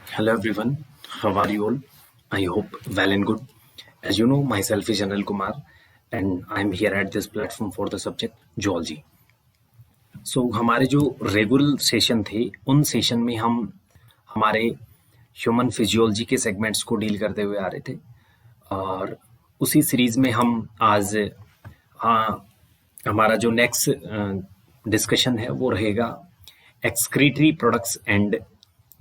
Hello everyone, how are you all? I hope well and good. As you know, myself is Anil Kumar and I'm here at this platform for the subject Geology. हमारे जो regular session थे उन session में हम हमारे human physiology के segments को deal करते हुए आ रहे थे और उसी सीरीज में हम आज हाँ, हमारा जो नेक्स्ट डिस्कशन है वो रहेगा excretory products and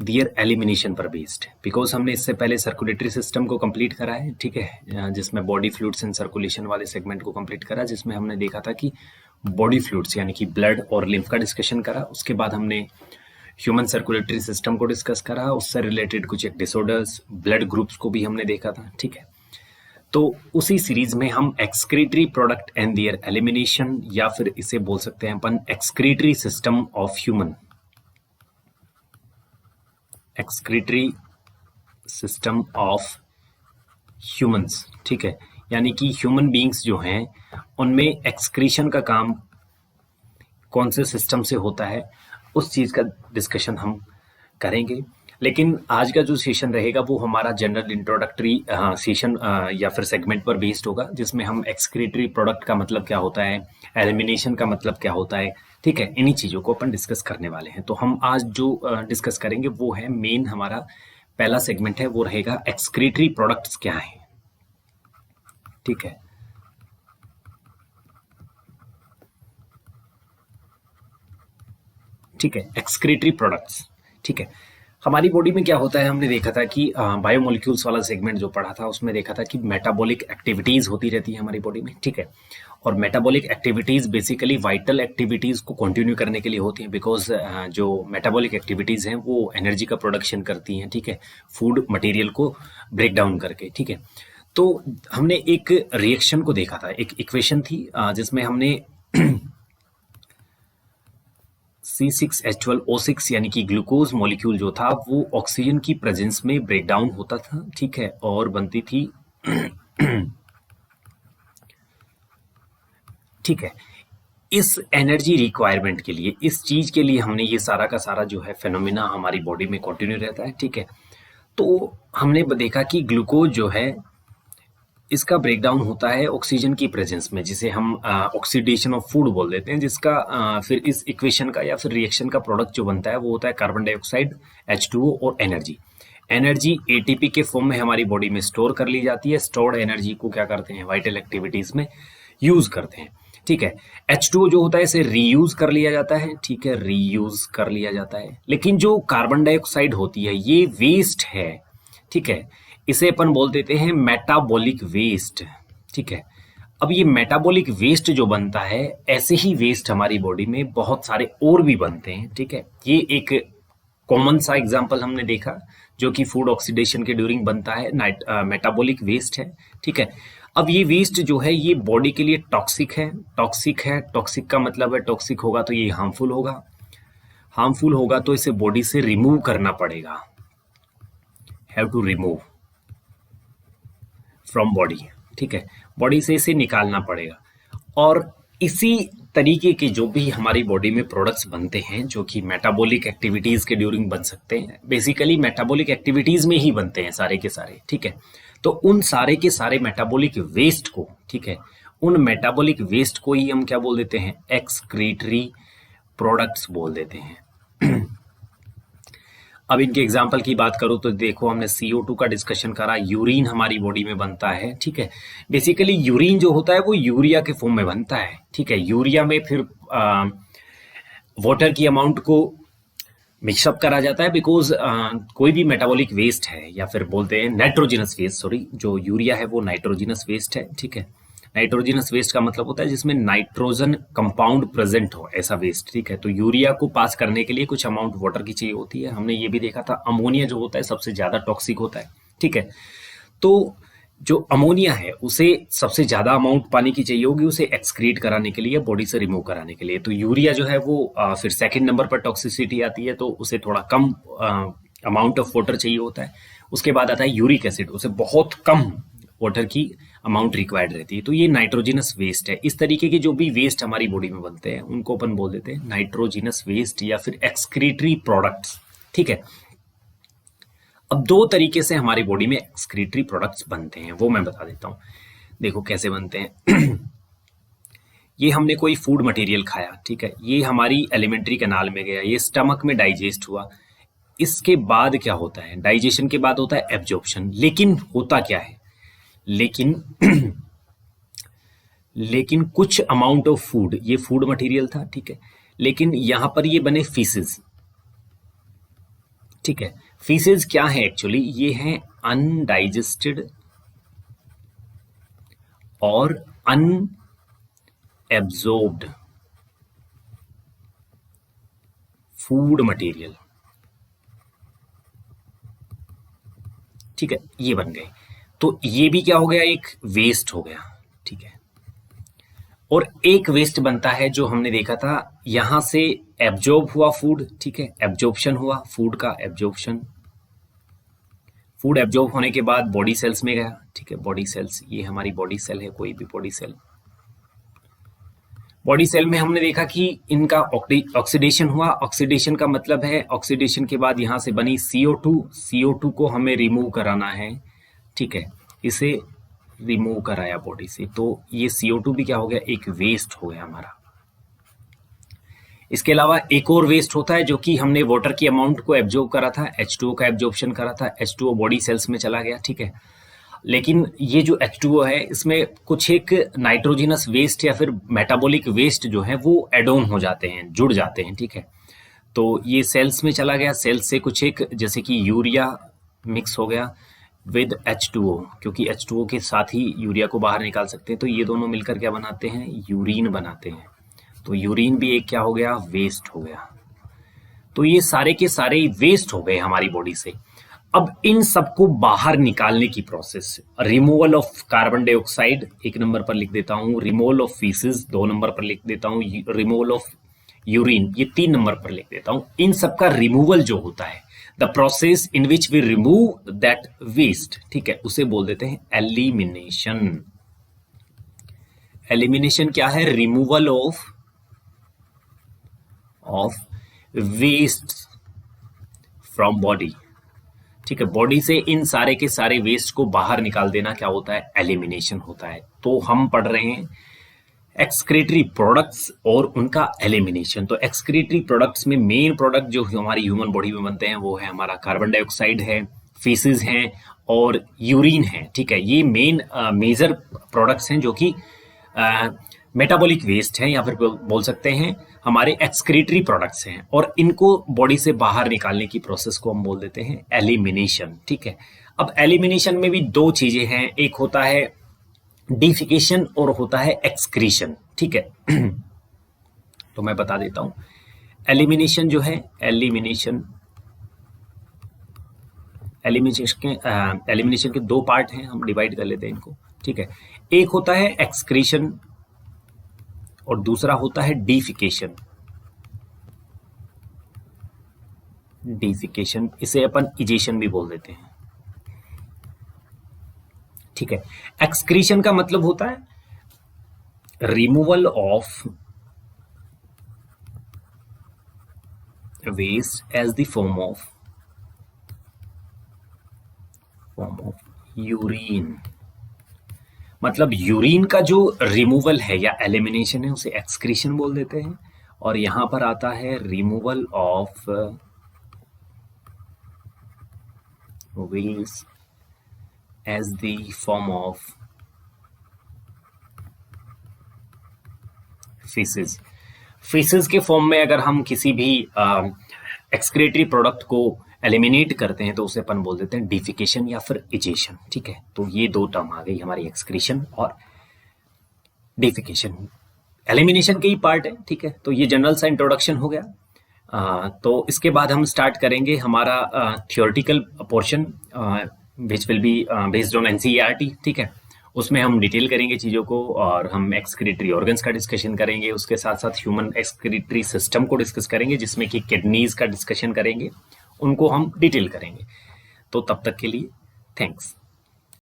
their elimination पर बेस्ड बिकॉज हमने इससे पहले सर्कुलेटरी सिस्टम को कंप्लीट करा है, ठीक है, जिसमें बॉडी फ्लूइड्स एंड सर्कुलेशन वाले सेगमेंट को कंप्लीट करा, जिसमें हमने देखा था कि बॉडी फ्लूइड्स यानी कि ब्लड और लिम्फ का डिस्कशन करा। उसके बाद हमने ह्यूमन सर्कुलेटरी सिस्टम को डिस्कस करा, उससे रिलेटेड कुछ एक डिसऑर्डर्स, ब्लड ग्रुप्स को भी हमने देखा था, ठीक है। तो उसी सीरीज में हम excretory product and their elimination या फिर इसे बोल सकते हैं अपन excretory system of human, excretory system of humans, ठीक है, यानी कि ह्यूमन बीइंग्स जो हैं उनमें एक्सक्रीशन का काम कौन से सिस्टम से होता है उस चीज का डिस्कशन हम करेंगे। लेकिन आज का जो सेशन रहेगा वो हमारा जनरल इंट्रोडक्टरी सेशन या फिर सेगमेंट पर बेस्ड होगा, जिसमें हम एक्सक्रीटरी प्रोडक्ट का मतलब क्या होता है, एलिमिनेशन का मतलब क्या होता है, ठीक है, इन्हीं चीज़ों को अपन डिस्कस करने वाले हैं। तो हम आज जो डिस्कस करेंगे वो है मेन हमारा पहला सेगमेंट है, वो रहेगा एक्सक्रीटरी प्रोडक्ट्स क्या है, ठीक है। ठीक है, एक्सक्रीटरी प्रोडक्ट्स, ठीक है। हमारी बॉडी में क्या होता है, हमने देखा था कि बायोमोलिक्यूल्स वाला सेगमेंट जो पढ़ा था उसमें देखा था कि मेटाबॉलिक एक्टिविटीज होती रहती है हमारी बॉडी में, ठीक है। और metabolic activities basically vital activities को कंटिन्यू करने के लिए होती हैं, बिकॉज जो मेटाबॉलिक एक्टिविटीज हैं वो एनर्जी का प्रोडक्शन करती हैं, ठीक है, फूड मटेरियल को ब्रेक डाउन करके, ठीक है। तो हमने एक रिएक्शन को देखा था, एक इक्वेशन थी जिसमें हमने C6H12O6 यानी कि ग्लूकोज मॉलिक्यूल जो था वो ऑक्सीजन की प्रेजेंस में ब्रेक डाउन होता था, ठीक है, और बनती थी ठीक है। इस एनर्जी रिक्वायरमेंट के लिए, इस चीज के लिए हमने ये सारा का सारा जो है फेनोमेना हमारी बॉडी में कंटिन्यू रहता है, ठीक है। तो हमने देखा कि ग्लूकोज जो है इसका ब्रेकडाउन होता है ऑक्सीजन की प्रेजेंस में, जिसे हम ऑक्सीडेशन ऑफ फूड बोल देते हैं, जिसका फिर इस इक्वेशन का या फिर रिएक्शन का प्रोडक्ट जो बनता है वो होता है कार्बन डाइऑक्साइड, H2O और एनर्जी। एनर्जी एटीपी के फॉर्म में हमारी बॉडी में स्टोर कर ली जाती है। स्टोर्ड एनर्जी को क्या करते हैं, वाइटल एक्टिविटीज में यूज करते हैं, ठीक है। H2O जो होता है इसे रीयूज कर लिया जाता है, ठीक है, रीयूज कर लिया जाता है। लेकिन जो कार्बन डाइऑक्साइड होती है ये वेस्ट है, ठीक है, इसे अपन बोल देते हैं मेटाबॉलिक वेस्ट, ठीक है। अब ये मेटाबॉलिक वेस्ट जो बनता है, ऐसे ही वेस्ट हमारी बॉडी में बहुत सारे और भी बनते हैं, ठीक है। ये एक कॉमन सा एग्जांपल हमने देखा जो कि फूड ऑक्सीडेशन के ड्यूरिंग बनता है, मेटाबॉलिक वेस्ट है, ठीक है। अब ये वेस्ट जो है ये बॉडी के लिए टॉक्सिक है, टॉक्सिक है, टॉक्सिक का मतलब है टॉक्सिक होगा तो ये हार्मफुल होगा, हार्मफुल होगा तो इसे बॉडी से रिमूव करना पड़ेगा, have to remove from body, ठीक है, बॉडी से इसे निकालना पड़ेगा। और इसी तरीके के जो भी हमारी बॉडी में प्रोडक्ट्स बनते हैं जो कि मेटाबॉलिक एक्टिविटीज के ड्यूरिंग बन सकते हैं, बेसिकली मेटाबॉलिक एक्टिविटीज में ही बनते हैं सारे के सारे, ठीक है। तो उन सारे के सारे मेटाबॉलिक वेस्ट को, ठीक है, उन मेटाबॉलिक वेस्ट को ही हम क्या बोल देते हैं, एक्सक्रीटरी प्रोडक्ट्स बोल देते हैं। अब इनके एग्जाम्पल की बात करूं तो देखो हमने CO2 का डिस्कशन करा, यूरिन हमारी बॉडी में बनता है, ठीक है। बेसिकली यूरिन जो होता है वो यूरिया के फॉर्म में बनता है, ठीक है। यूरिया में फिर वाटर की अमाउंट को मिक्सअप करा जाता है, बिकॉज कोई भी मेटाबॉलिक वेस्ट है या फिर बोलते हैं नाइट्रोजिनस वेस्ट, सॉरी, जो यूरिया है वो नाइट्रोजिनस वेस्ट है, ठीक है। नाइट्रोजिनस वेस्ट का मतलब होता है जिसमें नाइट्रोजन कंपाउंड प्रेजेंट हो, ऐसा वेस्ट, ठीक है। तो यूरिया को पास करने के लिए कुछ अमाउंट वाटर की चाहिए होती है। हमने ये भी देखा था अमोनिया जो होता है सबसे ज्यादा टॉक्सिक होता है, ठीक है। तो जो अमोनिया है उसे सबसे ज्यादा अमाउंट पानी की चाहिए होगी उसे एक्सक्रीट कराने के लिए, बॉडी से रिमूव कराने के लिए। तो यूरिया जो है वो फिर सेकंड नंबर पर टॉक्सिसिटी आती है, तो उसे थोड़ा कम अमाउंट ऑफ वाटर चाहिए होता है। उसके बाद आता है यूरिक एसिड, उसे बहुत कम वाटर की अमाउंट रिक्वायर्ड रहती है। तो ये नाइट्रोजिनस वेस्ट है। इस तरीके के जो भी वेस्ट हमारी बॉडी में बनते हैं उनको अपन बोल देते हैं नाइट्रोजिनस वेस्ट या फिर एक्सक्रीटरी प्रोडक्ट्स, ठीक है। अब दो तरीके से हमारी बॉडी में एक्सक्रीटरी प्रोडक्ट्स बनते हैं, वो मैं बता देता हूँ। देखो कैसे बनते हैं। ये हमने कोई फूड मटेरियल खाया, ठीक है, ये हमारी एलिमेंट्री कैनाल में गया, ये स्टमक में डाइजेस्ट हुआ। इसके बाद क्या होता है, डाइजेशन के बाद होता है एब्जॉर्प्शन। लेकिन होता क्या है, लेकिन लेकिन कुछ अमाउंट ऑफ फूड, ये फूड मटेरियल था, ठीक है, लेकिन यहां पर ये बने फीसेस, ठीक है। फीसेस क्या है एक्चुअली, ये हैं अनडाइजेस्टेड और अनएब्जॉर्ब्ड फूड मटेरियल, ठीक है, ये बन गए। तो ये भी क्या हो गया, एक वेस्ट हो गया, ठीक है। और एक वेस्ट बनता है जो हमने देखा था, यहां से एब्जॉर्ब हुआ फूड, ठीक है, एब्जॉर्प्शन हुआ फूड का, एब्जॉर्प्शन, फूड एब्जॉर्ब होने के बाद बॉडी सेल्स में गया, ठीक है, बॉडी सेल्स, ये हमारी बॉडी सेल है, कोई भी बॉडी सेल। बॉडी सेल में हमने देखा कि इनका ऑक्सीडेशन हुआ। ऑक्सीडेशन का मतलब है, ऑक्सीडेशन के बाद यहां से बनी CO2, CO2 को हमें रिमूव कराना है, ठीक है, इसे रिमूव कराया बॉडी से, तो ये CO2 भी क्या हो गया, एक वेस्ट हो गया हमारा। इसके अलावा एक और वेस्ट होता है जो कि हमने वाटर की अमाउंट को एब्जॉर्ब करा था, H2O का एब्जॉर्प्शन करा था, H2O बॉडी सेल्स में चला गया, ठीक है। लेकिन ये जो H2O है, इसमें कुछ एक नाइट्रोजिनस वेस्ट या फिर मेटाबॉलिक वेस्ट जो है वो एड ऑन हो जाते हैं, जुड़ जाते हैं, ठीक है। तो ये सेल्स में चला गया, सेल्स से कुछ एक जैसे कि यूरिया मिक्स हो गया विद H2O, क्योंकि H2O के साथ ही यूरिया को बाहर निकाल सकते हैं, तो ये दोनों मिलकर क्या बनाते हैं, यूरिन बनाते हैं। तो यूरिन भी एक क्या हो गया, वेस्ट हो गया। तो ये सारे के सारे वेस्ट हो गए हमारी बॉडी से। अब इन सबको बाहर निकालने की process, removal of carbon dioxide एक नंबर पर लिख देता हूं, रिमूवल ऑफ फीसेस 2 नंबर पर लिख देता हूं, रिमूवल ऑफ यूरिन ये 3 नंबर पर लिख देता हूं। इन सबका रिमूवल जो होता है, the process in which we remove that waste, ठीक है, उसे बोल देते हैं एलिमिनेशन। एलिमिनेशन क्या है, removal of waste from body, ठीक है, बॉडी से इन सारे के सारे वेस्ट को बाहर निकाल देना क्या होता है, एलिमिनेशन होता है। तो हम पढ़ रहे हैं एक्सक्रीटरी प्रोडक्ट्स और उनका एलिमिनेशन। तो एक्सक्रीटरी प्रोडक्ट्स में मेन प्रोडक्ट जो हमारी ह्यूमन बॉडी में बनते हैं वो है हमारा कार्बन डाइऑक्साइड है, फीसेस हैं और यूरिन है, ठीक है। ये मेन मेजर प्रोडक्ट्स हैं जो कि मेटाबॉलिक वेस्ट है या फिर बोल सकते हैं हमारे एक्सक्रीटरी प्रोडक्ट्स हैं, और इनको बॉडी से बाहर निकालने की प्रोसेस को हम बोल देते हैं एलिमिनेशन, ठीक है। अब एलिमिनेशन में भी दो चीजें हैं, एक होता है डिफिकेशन और होता है एक्सक्रीशन, ठीक है। तो मैं बता देता हूं, एलिमिनेशन जो है, एलिमिनेशन के 2 पार्ट हैं, हम डिवाइड कर लेते हैं इनको, ठीक है। एक होता है एक्सक्रीशन और दूसरा होता है डिफिकेशन। डिफिकेशन इसे अपन इजेशन भी बोल देते हैं, ठीक है। एक्सक्रीशन का मतलब होता है removal of waste as the form of urine. मतलब यूरिन का जो रिमूवल है या एलिमिनेशन है उसे एक्सक्रीशन बोल देते हैं, और यहां पर आता है removal of waste as the form of faeces. Faeces के फॉर्म में अगर हम किसी भी एक्सक्रीटरी प्रोडक्ट को एलिमिनेट करते हैं तो उसे अपन बोल देते हैं डिफिकेशन या फिर इजेशन, ठीक है। तो ये 2 टर्म आ गई हमारी, एक्सक्रीशन और डिफिकेशन। एलिमिनेशन के ही पार्ट है, ठीक है। तो ये जनरल सा इंट्रोडक्शन हो गया। तो इसके बाद हम स्टार्ट करेंगे हमारा theoretical portion which will be based on NCERT, ठीक है। उसमें हम डिटेल करेंगे चीज़ों को, और हम एक्सक्रीटरी ऑर्गन्स का डिस्कशन करेंगे, उसके साथ साथ ह्यूमन एक्सक्रीटरी सिस्टम को डिस्कस करेंगे, जिसमें कि किडनीज का डिस्कशन करेंगे, उनको हम डिटेल करेंगे। तो तब तक के लिए थैंक्स।